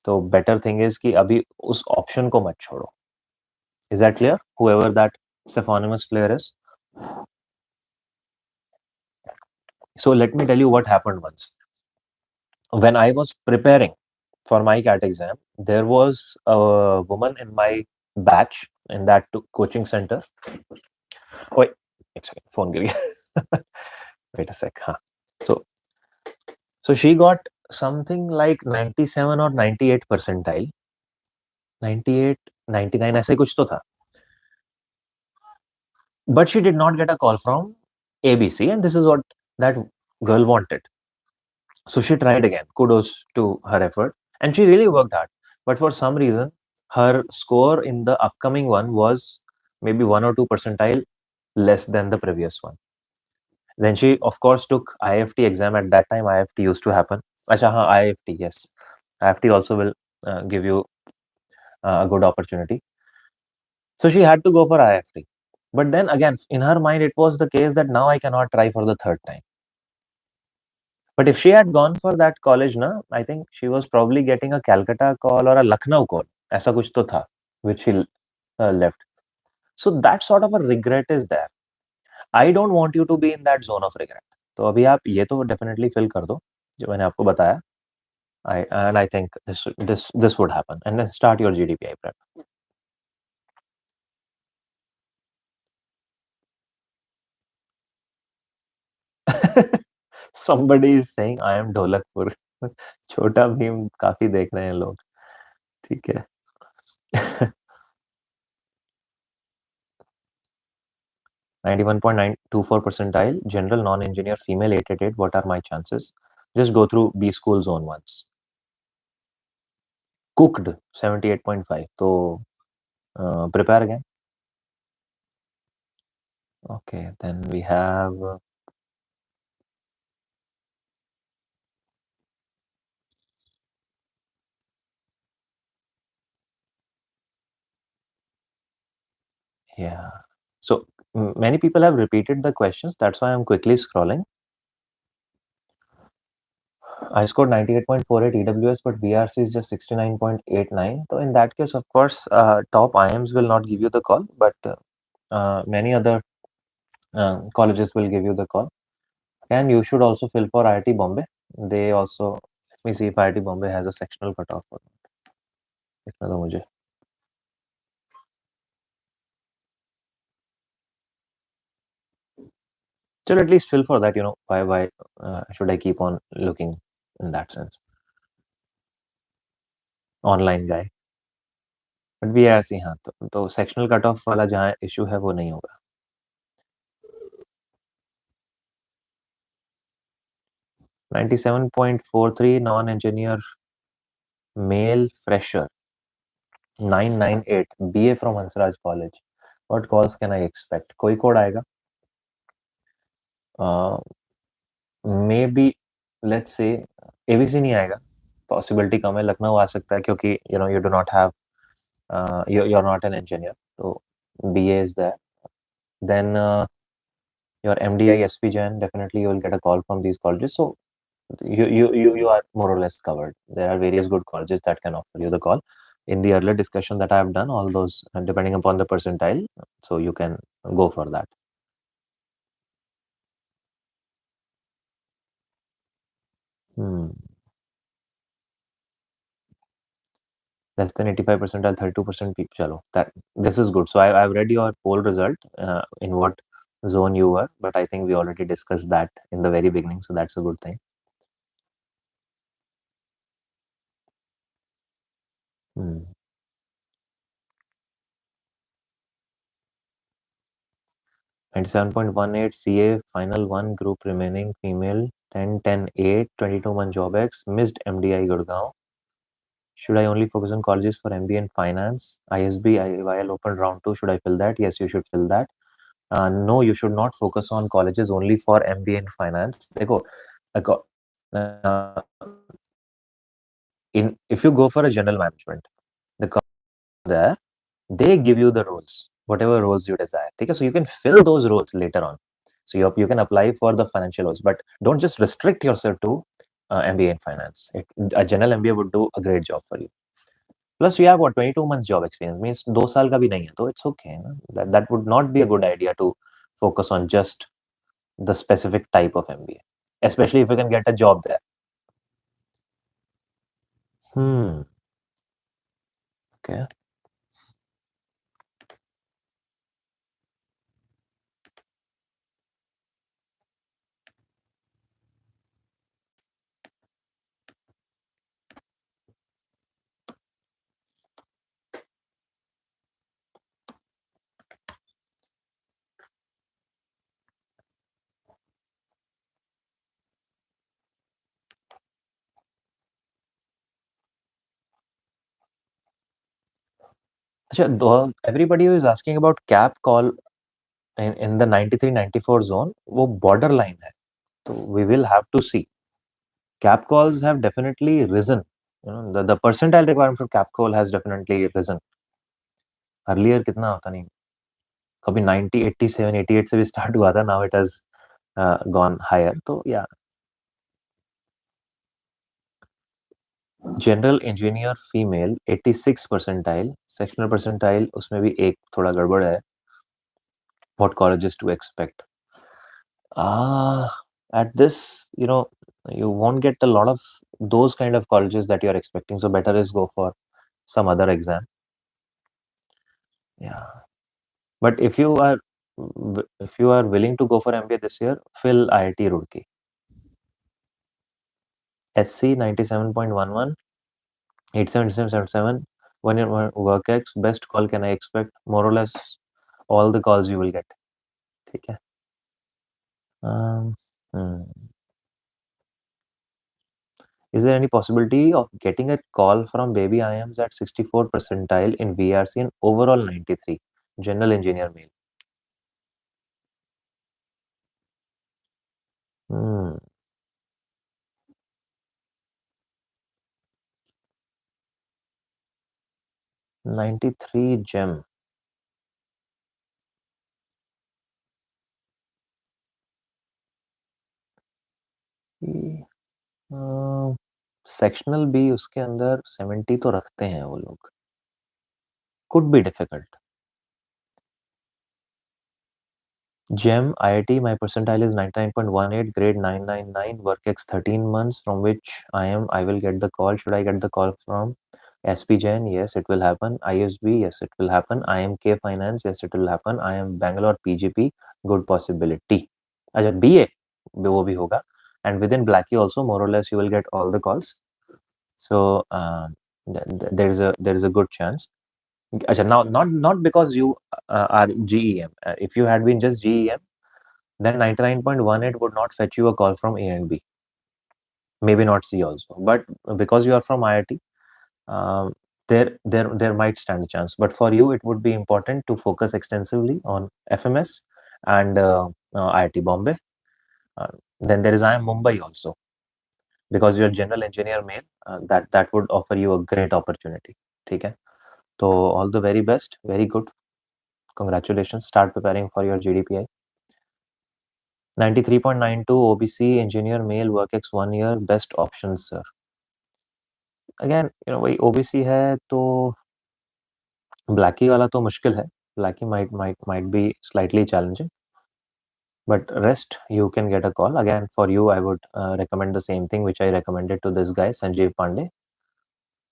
तो बेटर थिंग इज कि अभी उस ऑप्शन को मत छोड़ो. Is that clear? Whoever that सेफोनिमस player is. So let me tell you what happened once. When I was preparing for my CAT exam, there was a woman in my batch in that coaching center. Wait, एक second, phone गिर गया. Wait a sec. हाँ. So she got something like 97 or 98 percentile. 98, 99 ऐसे कुछ तो था. But she did not get a call from ABC, and this is what that girl wanted. So she tried again. Kudos to her effort. And she really worked hard. But for some reason, her score in the upcoming one was maybe 1 or 2 percentile less than the previous one. Then she, of course, took IFT exam. At that time, IFT used to happen. Acha, haan, IFT, yes. IFT also will give you a good opportunity. So she had to go for IFT. But then again, in her mind, it was the case that now I cannot try for the third time. But if she had gone for that college, na, I think she was probably getting a Calcutta call or a Lucknow call. ऐसा कुछ तो था, which she left. So that sort of a regret is there. I don't want you to be in that zone of regret. तो अभी आप ये तो definitely fill कर दो जो मैंने आपको बताया. And I think this would happen. And then start your GDPI prep. Somebody is saying I am Dholakpur. छोटा भीम काफी देख रहे हैं लोग. ठीक है. 91.924 percentile, general non-engineer, female 888. What are my chances? Just go through B school zone once. Cooked 78.5. So prepare again. Okay, then we have yeah. So many people have repeated the questions. That's why I'm quickly scrolling. I scored 98.48 EWS, but BRC is just 69.89. So in that case, of course, top IMs will not give you the call, but many other colleges will give you the call. And you should also fill for IIT Bombay. They also, let me see if IIT Bombay has a sectional cutoff or not. देखना दो मुझे. So at least fill for that. Why should I keep on looking in that sense? Online guy. But BRC, हाँ, तो sectional cutoff वाला जहाँ issue है वो नहीं होगा. 97.43 non-engineer male fresher. 998 BA from Hansraj College. What calls can I expect? कोई code आएगा? Maybe let's say ABC नहीं आएगा. Possibility कम है. लखनऊ आ सकता है क्योंकि you do not have you're not an engineer. So BA is there. Then your MDI SP Jain, definitely you will get a call from these colleges. So you are more or less covered. There are various good colleges that can offer you the call. In the earlier discussion that I have done, all those depending upon the percentile, so you can go for that. Hmm. Less than 85 percentile, 32% people. Chalo, that this is good. So I've read your poll result, in what zone you were, but I think we already discussed that in the very beginning, so that's a good thing. Hmm. 97.18 CA final one group remaining female 10 10 8 22-month job X missed MDI Gurgaon. Should I only focus on colleges for MBA and finance? ISB IVL open round 2. Should I fill that? Yes, you should fill that. No, you should not focus on colleges only for MBA and finance. देखो, uh, in if you go for a general management, the there they give you the roles, whatever roles you desire. Okay, so you can fill those roles later on. So you can apply for the financial roles, but don't just restrict yourself to MBA in finance. A general MBA would do a great job for you. Plus, you have what 22 months job experience means 2 साल का भी नहीं है, तो it's okay. Na? That would not be a good idea to focus on just the specific type of MBA, especially if you can get a job there. Hmm. Okay. अच्छा, everybody who is asking about cap call in the 93-94 zone, वो border line है. So we will have to see. Cap calls have definitely risen. The percentile requirement for cap call has definitely risen. Earlier कितना होता नहीं, कभी 90, 87, 88 से भी start हुआ था. Now it has gone higher. तो yeah, general engineer female 86 percentile, sectional percentile उसमें भी एक थोड़ा गड़बड़ है. What colleges to expect? At this, you won't get a lot of those kind of colleges that you're expecting. So better is go for some other exam. Yeah. But if you are willing to go for MBA this year, fill IIT Roorkee. SC 97.11, 87777, 1 year work X, best call can I expect? More or less all the calls you will get. ठीक है. Hmm. Is there any possibility of getting a call from baby IMs at 64 percentile in VRC and overall 93? General engineer male. 93 gem. Sectional भी उसके अंदर 70 तो रखते हैं वो लोग. Could be difficult. GEM, IIT, my percentile is 99.18, grade 999, work X 13 months, from which I will get the call. Should I get the call from SP Jain? Yes, it will happen. ISB, yes, it will happen. IMK Finance, yes, it will happen. I am Bangalore PGP, good possibility. अच्छा, BA, वो भी होगा. And within Blackie also, more or less, you will get all the calls. So there is a good chance. अच्छा, now not because you are GEM. If you had been just GEM, then 99.18 would not fetch you a call from A and B. Maybe not C also. But because you are from IIT, there might stand a chance. But for you, it would be important to focus extensively on FMS and IIT Bombay. Then there is IIM Mumbai also. Because you're general engineer male, that would offer you a great opportunity. ठीक है? So all the very best. Very good. Congratulations. Start preparing for your GDPI. 93.92 OBC engineer male work ex 1 year best options sir. Again वही OBC है तो Blackie वाला तो मुश्किल है. Blackie might be slightly challenging, but rest you can get a call. Again, for you, I would recommend the same thing which I recommended to this guy, Sanjeev Pandey,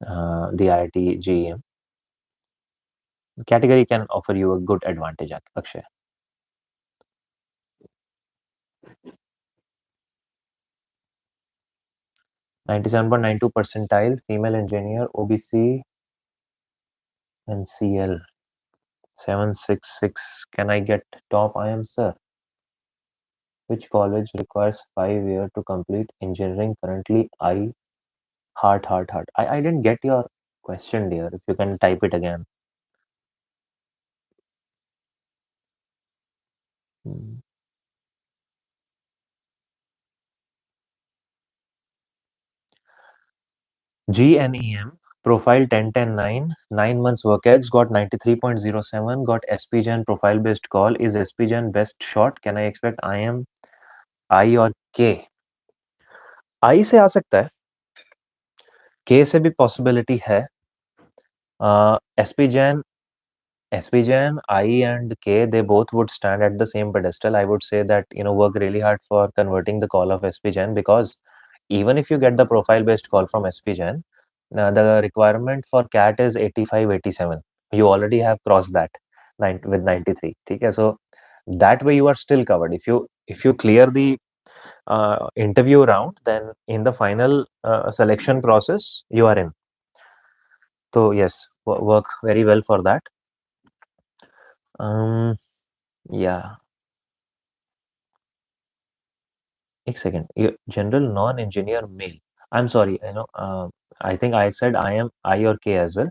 the IIT GEM. Category can offer you a good advantage, Akshay. .92 percentile, female engineer, OBC, and CL. 766. Can I get top IM, sir? Which college requires 5 years to complete engineering? Currently, heart. I didn't get your question, dear. If you can type it again. GNEM, profile 10-10-9, 9 months work ex, got 93.07, got SPGen profile based call. Is SPGen best shot? Can I expect IM, I और K? I से आ सकता है, K से भी possibility है. SPGen, I and K, they both would stand at the same pedestal. I would say that, work really hard for converting the call of SPGen, because even if you get the profile based call from SPGen, the requirement for CAT is 85, 87. You already have crossed that with 93. Okay? So that way you are still covered. If you clear the interview round, then in the final selection process, you are in. So yes, work very well for that. Yeah. एक second. General non-engineer male. I'm sorry. I think I said I or K as well.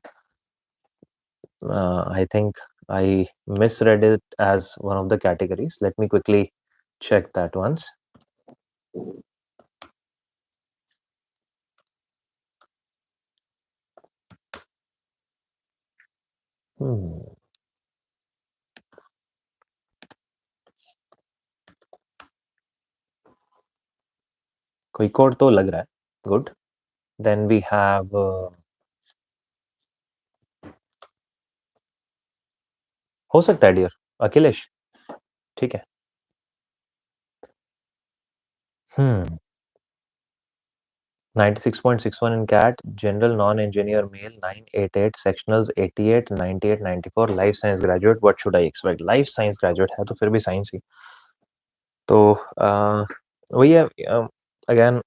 I think I misread it as one of the categories. Let me quickly check that once. कोई code तो लग रहा है. Good. Then we have हो सकता है dear Akhilesh. ठीक है. 96.61 in CAT, general non-engineer male, 988, sectionals 88, 98, 94, life science graduate. What should I expect? Life science graduate है तो फिर भी science ही. तो वही है. Again,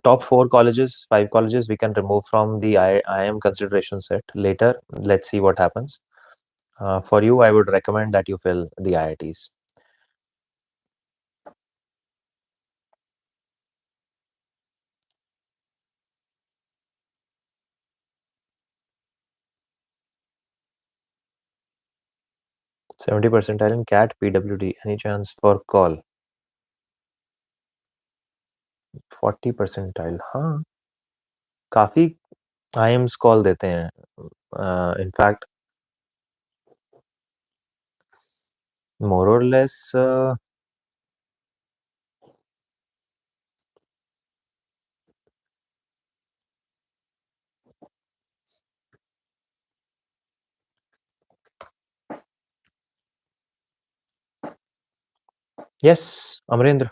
top 4 colleges, 5 colleges we can remove from the IIM consideration set later. Let's see what happens. For you, I would recommend that you fill the IITs. $70 percentile in CAT, PWD. Any chance for call? 40 percentile. हाँ, काफी IIMs call देते हैं. In fact, more or less. Yes, Amarendra.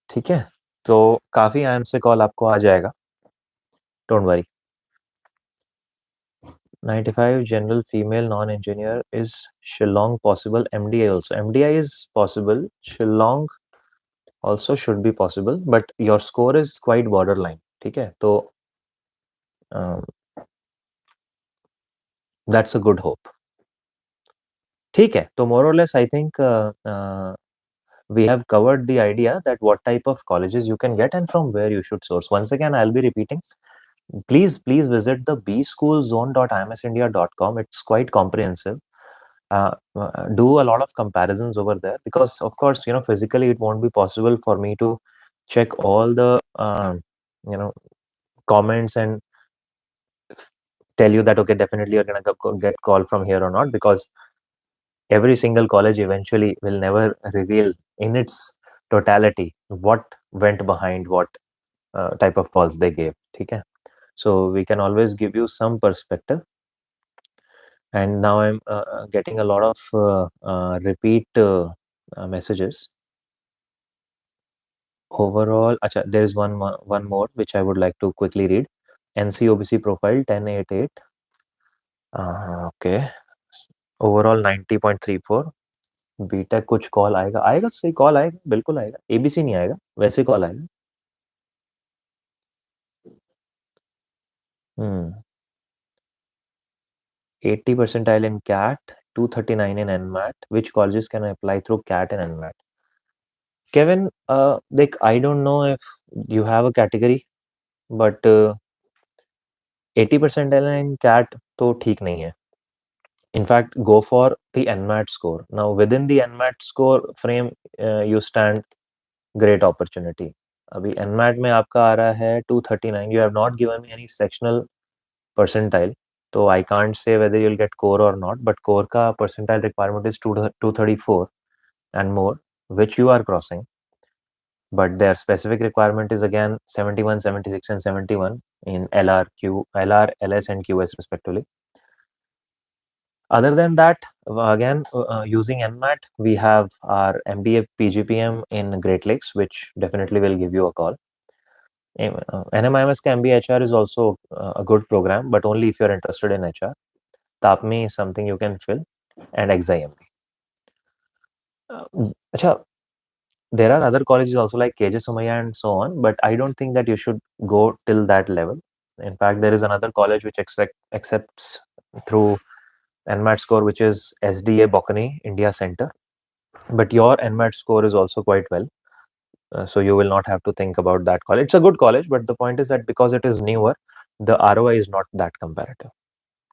ठीक है, तो काफी IIM से call आपको आ जाएगा. Don't worry. 95 general female non-engineer. Is Shillong possible? MDI also. MDI is possible. Shillong also should be possible, but your score is quite borderline. ठीक है, तो that's a good hope. ठीक है, तो more or less I think we have covered the idea that what type of colleges you can get and from where you should source. Once again, I'll be repeating. Please visit the bschoolzone.imsindia.com. It's quite comprehensive. Do a lot of comparisons over there, because of course physically it won't be possible for me to check all the comments and tell you that okay, definitely you're gonna get call from here or not, because every single college eventually will never reveal in its totality, what went behind what type of calls they gave. Okay, so we can always give you some perspective. And now I'm getting a lot of repeat messages. Overall, acha, there is one more which I would like to quickly read. NCOBC profile 1088. Okay. Overall 90.34. BTech कुछ call आएगा, आएगा तो सही, call आएगा, बिल्कुल आएगा, ABC नहीं आएगा, वैसे कॉल आएगा. हम्म. 80 percentile in CAT, 239 in NMAT. Which colleges can I apply through CAT and NMAT? Kevin, like I don't know if you have a category, but 80 percentile in CAT तो ठीक नहीं है. In fact, go for the NMAT score. Now, within the NMAT score frame, you stand great opportunity. अभी NMAT में आपका आ रहा है 239. You have not given me any sectional percentile, so I can't say whether you'll get core or not. But core का percentile requirement is 234 and more, which you are crossing. But their specific requirement is again 71, 76, and 71 in LR, LS, and QS respectively. Other than that, again, using NMAT, we have our MBA PGPM in Great Lakes, which definitely will give you a call. NMIMS MBA HR is also a good program, but only if you're interested in HR. TAPMI is something you can fill, and XIMB. Acha, there are other colleges also like KJ Somaiya and so on, but I don't think that you should go till that level. In fact, there is another college which accepts through NMAT score, which is SDA Boccani India Center. But your NMAT score is also quite well. So you will not have to think about that college. It's a good college, but the point is that because it is newer, the ROI is not that comparative.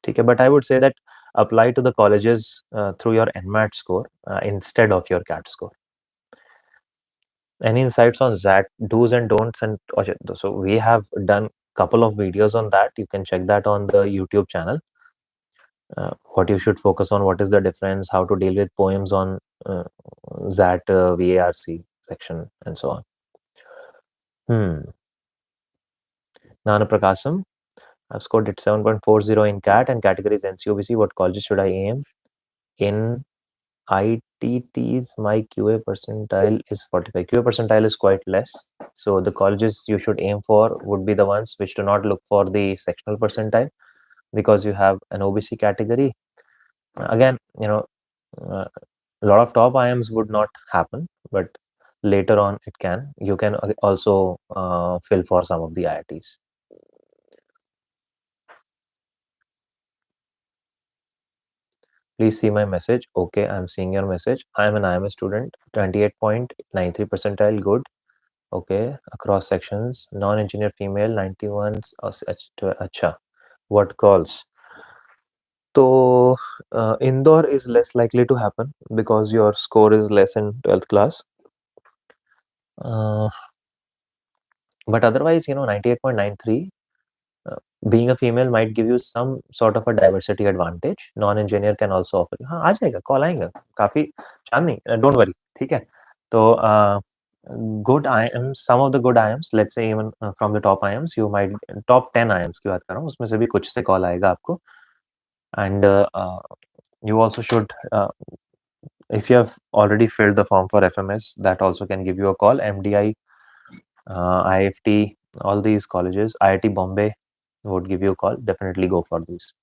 Okay, but I would say that apply to the colleges through your NMAT score instead of your CAT score. Any insights on that, do's and don'ts? And so we have done couple of videos on that. You can check that on the YouTube channel. What you should focus on, what is the difference, how to deal with poems on ZAT VARC section, and so on. Nana Prakasam, I've scored at 7.40 in CAT and categories NCOBC. What colleges should I aim? In ITTs, my QA percentile is 45. QA percentile is quite less. So the colleges you should aim for would be the ones which do not look for the sectional percentile, because you have an OBC category. Again, a lot of top IMs would not happen, but later on it can. You can also fill for some of the IITs. Please see my message. Okay, I'm seeing your message. I'm an IMS student, 28.93 percentile, good. Okay, across sections, non-engineer female, 91. Acha, what calls? So, Indore is less likely to happen because your score is less in 12th class. But otherwise, 98.93, being a female might give you some sort of a diversity advantage. Non-engineer can also offer you. हाँ, आ जाएगा, call आएगा, काफी चांद नहीं, don't worry, ठीक है. तो good IMs, some of the good IMs, let's say even from the top IMs, you might top 10 IMs की बात कर रहा हूँ, उसमें से भी कुछ से कॉल आएगा आपको. And you also should, if you have already filled the form for FMS, that also can give you a call. MDI, IFT, all these colleges, IIT Bombay would give you a call. Definitely go for these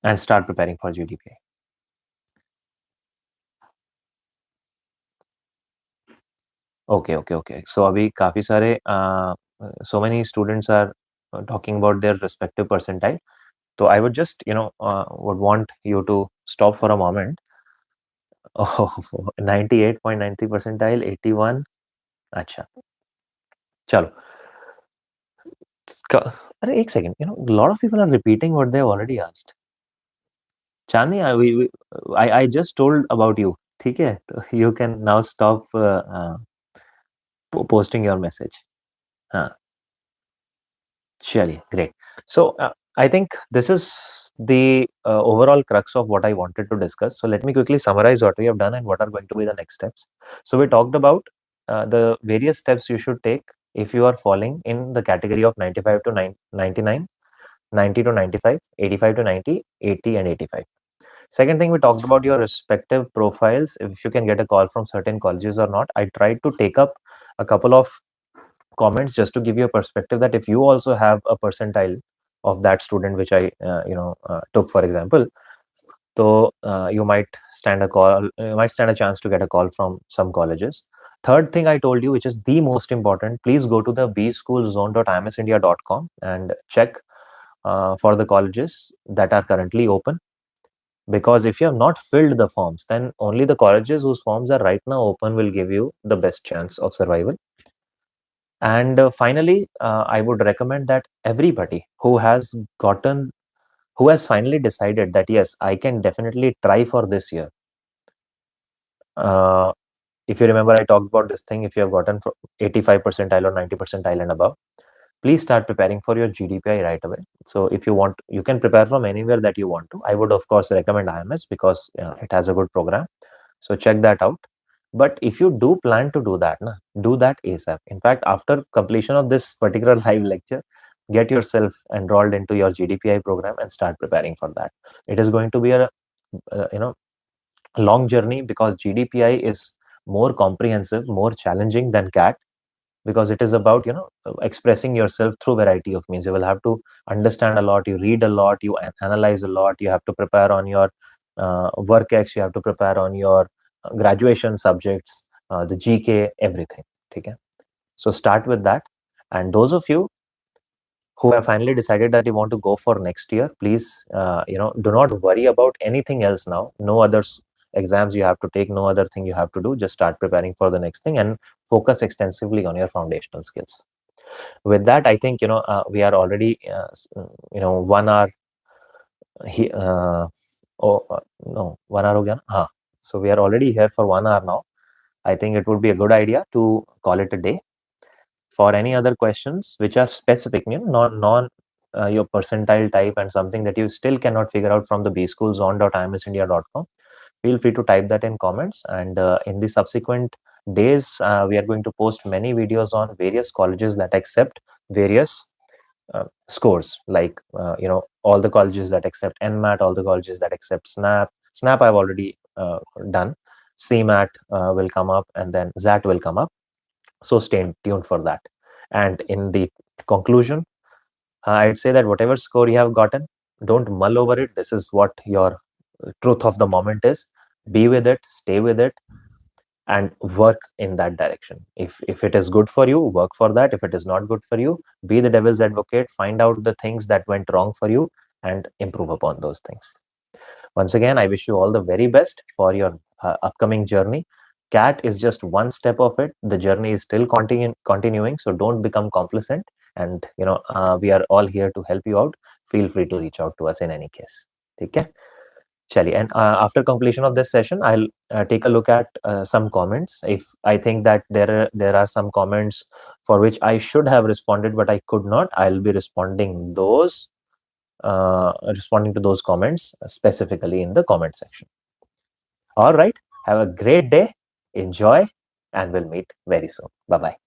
and start preparing for GDPI. Okay. So अभी काफी सारे so many students are talking about their respective percentile. So I would just would want you to stop for a moment. Oh, 98.93 percentile, 81. अच्छा, चलो. अरे एक second, a lot of people are repeating what they have already asked. Chandni, I just told about you. ठीक है, तो you can now stop posting your message. हाँ, चलिए, great. So I think this is the overall crux of what I wanted to discuss. So let me quickly summarize what we have done and what are going to be the next steps. So we talked about the various steps you should take if you are falling in the category of 95 to 99, 90 to 95, 85 to 90, 80 and 85. Second thing, we talked about your respective profiles, if you can get a call from certain colleges or not. I tried to take up a couple of comments just to give you a perspective that if you also have a percentile of that student which I took for example, so you might stand a chance to get a call from some colleges. Third thing I told you, which is the most important, please go to the bschoolzone.imsindia.com and check for the colleges that are currently open, because if you have not filled the forms, then only the colleges whose forms are right now open will give you the best chance of survival. And finally, I would recommend that everybody who has finally decided that yes, I can definitely try for this year. If you remember, I talked about this thing. If you have gotten 85 percentile or 90 percentile and above, please start preparing for your GDPI right away. So if you want, you can prepare from anywhere that you want to. I would of course recommend IMS because it has a good program. So check that out. But if you do plan to do that, do that ASAP. In fact, after completion of this particular live lecture, get yourself enrolled into your GDPI program and start preparing for that. It is going to be a long journey because GDPI is more comprehensive, more challenging than CAT, because it is about expressing yourself through variety of means. You will have to understand a lot, you read a lot, you analyze a lot, you have to prepare on your work ex, you have to prepare on your graduation subjects, the GK, everything. Okay, so start with that. And those of you who have finally decided that you want to go for next year, please do not worry about anything else now. No other exams you have to take, no other thing you have to do. Just start preparing for the next thing and focus extensively on your foundational skills. With that, I think we are already 1 hour no, 1 hour ho gaya na? Haan. So we are already here for 1 hour now. I think it would be a good idea to call it a day. For any other questions which are specific, non your percentile type and something that you still cannot figure out from the bschoolzone.imsindia.com, feel free to type that in comments. And in the subsequent days, we are going to post many videos on various colleges that accept various scores, like all the colleges that accept NMAT, all the colleges that accept SNAP I've already done. CMAT will come up, and then ZAT will come up. So stay tuned for that. And in the conclusion, I'd say that whatever score you have gotten, don't mull over it. This is what your truth of the moment is. Be with it, stay with it, and work in that direction. If it is good for you, work for that. If it is not good for you, be the devil's advocate. Find out the things that went wrong for you and improve upon those things. Once again, I wish you all the very best for your upcoming journey. CAT is just one step of it. The journey is still continuing, so don't become complacent. And we are all here to help you out. Feel free to reach out to us in any case. Okay. Chali. And after completion of this session, I'll take a look at some comments. If I think that there are some comments for which I should have responded but I could not, I'll be responding to those comments specifically in the comment section. All right. Have a great day. Enjoy, and we'll meet very soon. Bye-bye.